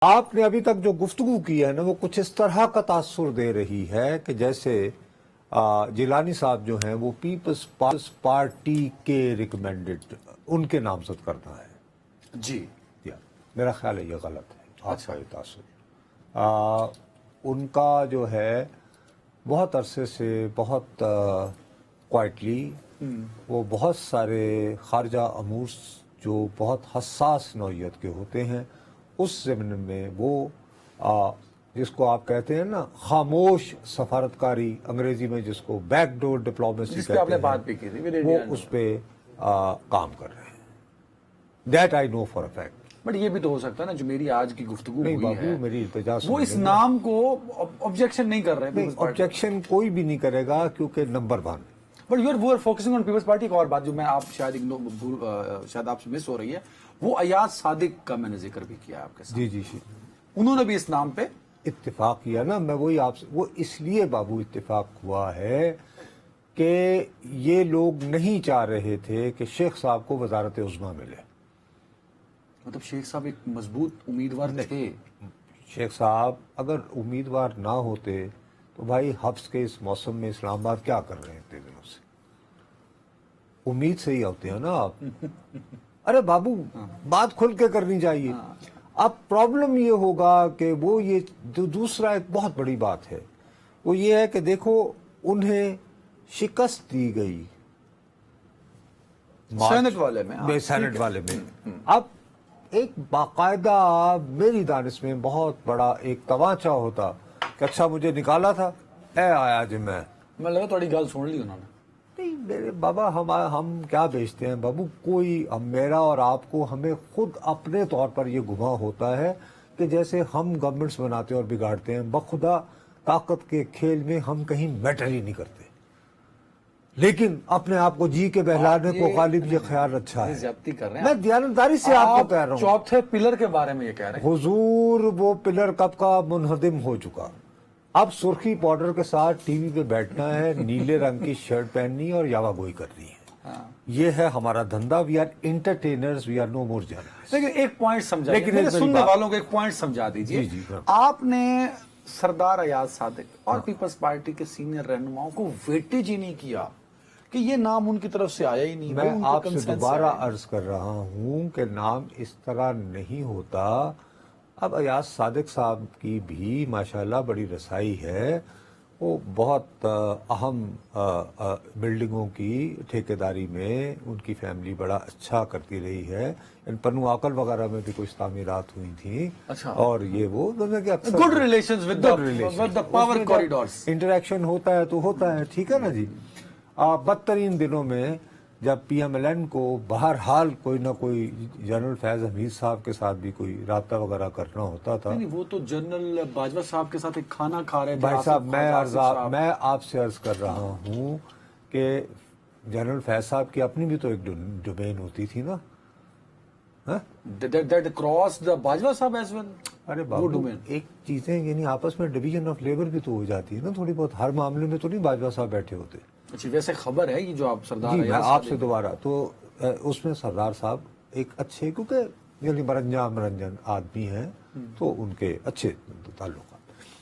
آپ نے ابھی تک جو گفتگو کی ہے نا وہ کچھ اس طرح کا تاثر دے رہی ہے کہ جیسے جیلانی صاحب جو ہیں وہ پیپلز پارٹی کے ریکمینڈڈ ان کے نامزد کرنا ہے. جی میرا خیال ہے یہ غلط ہے آپ کا یہ تاثر. ان کا جو ہے بہت عرصے سے بہت کوائٹلی وہ بہت سارے خارجہ امور جو بہت حساس نوعیت کے ہوتے ہیں اس ضمن میں وہ جس کو آپ کہتے ہیں نا خاموش سفارتکاری انگریزی میں جس کو بیک ڈور ڈپلومیسی کہتے ہیں وہ اس پہ کام کر رہے ہیں. That I know for a fact. But یہ بھی تو ہو سکتا ہے نا جو میری آج کی گفتگو ہوئی ہے میری التجا وہ اس نام کو آبجیکشن نہیں کر رہے. آبجیکشن کوئی بھی نہیں کرے گا کیونکہ number 1 but you are focusing on Peoples Party. ایک اور بات جو میں آپ شاید آپ سے مس ہو رہی ہے وہ ایاز صادق کا میں نے ذکر بھی کیا آپ کے ساتھ. جی انہوں نے بھی اس نام پہ اتفاق کیا نا. میں وہی آپ سے وہ اس لیے بابو اتفاق ہوا ہے کہ یہ لوگ نہیں چاہ رہے تھے کہ شیخ صاحب کو وزارت عظمیٰ ملے. مطلب شیخ صاحب ایک مضبوط امیدوار تھے. شیخ صاحب اگر امیدوار نہ ہوتے تو بھائی حبس کے اس موسم میں اسلام آباد کیا کر رہے ہیں اتنے دنوں سے؟ امید سے ہی ہوتے ہیں نا آپ. ارے بابو بات کھل کے کرنی چاہیے. اب پرابلم یہ ہوگا کہ وہ یہ دوسرا ایک بہت بڑی بات ہے وہ یہ ہے کہ دیکھو انہیں شکست دی گئی سینٹ والے میں. اب ایک باقاعدہ میری دانش میں بہت بڑا ایک تماچا ہوتا کہ اچھا مجھے نکالا تھا اے آیا جی میں لگا تھوڑی گل سن لی انہوں نے. نہیں میرے بابا ہم کیا بیچتے ہیں بابو. کوئی میرا اور آپ کو ہمیں خود اپنے طور پر یہ گماں ہوتا ہے کہ جیسے ہم گورنمنٹس بناتے اور بگاڑتے ہیں. بخدا طاقت کے کھیل میں ہم کہیں میٹر ہی نہیں کرتے لیکن اپنے آپ کو جی کے بہلانے کو غالب یہ خیال اچھا ہے. زیادتی کر رہے ہیں میں دیانتداری سے آپ کو کہہ رہا ہوں. چوتھے پلر کے بارے میں یہ کہہ رہے ہیں حضور وہ پلر کب کا منہدم ہو چکا. اب سرخی پاؤڈر کے ساتھ ٹی وی پہ بیٹھنا ہے نیلے رنگ کی شرٹ پہننی اور یاوا گوئی کرنی ہے. یہ ہے ہمارا دھندا. We are entertainers we are no more journalist. لیکن ایک پوائنٹ سمجھا لیکن سننے والوں کو ایک پوائنٹ سمجھا دیجیے. آپ نے سردار ایاز صادق اور پیپلز پارٹی کے سینئر رہنماؤں کو ویٹیج ہی نہیں کیا کہ یہ نام ان کی طرف سے آیا ہی نہیں. میں آپ سے دوبارہ عرض کر رہا ہوں کہ نام اس طرح نہیں ہوتا. اب ایاز صادق صاحب کی بھی ماشاءاللہ بڑی رسائی ہے. وہ بہت اہم بلڈنگوں کی ٹھیکیداری میں ان کی فیملی بڑا اچھا کرتی رہی ہے. پنو آکل وغیرہ میں بھی کچھ تعمیرات ہوئی تھیں اور یہ وہ good relations with the power corridors. Interaction ہوتا ہے تو ہوتا ہے. ٹھیک ہے نا جی. بدترین دنوں میں جب پی ایم ایل این کو بہرحال کوئی نہ کوئی جنرل فیض حمید صاحب کے ساتھ بھی کوئی رابطہ وغیرہ کرنا ہوتا تھا. نہیں وہ تو جنرل باجوہ صاحب کے ساتھ ایک کھانا کھا رہے تھے. بھائی صاحب میں آپ سے عرض کر رہا ہوں کہ جنرل فیض صاحب کی اپنی بھی تو ایک ڈومین ہوتی تھی نا. That crossed the باجوہ صاحب as well. ارے بابو ایک چیزیں یعنی آپس میں ڈویژن آف لیبر بھی تو ہو جاتی ہے نا تھوڑی بہت. ہر معاملے میں تو نہیں باجوہ صاحب بیٹھے ہوتے. اچھا ویسے خبر ہے یہ جو آپ سردار میں آپ سے دوبارہ تو اس میں سردار صاحب ایک اچھے کیونکہ یعنی مرنجن آدمی ہیں تو ان کے اچھے تعلق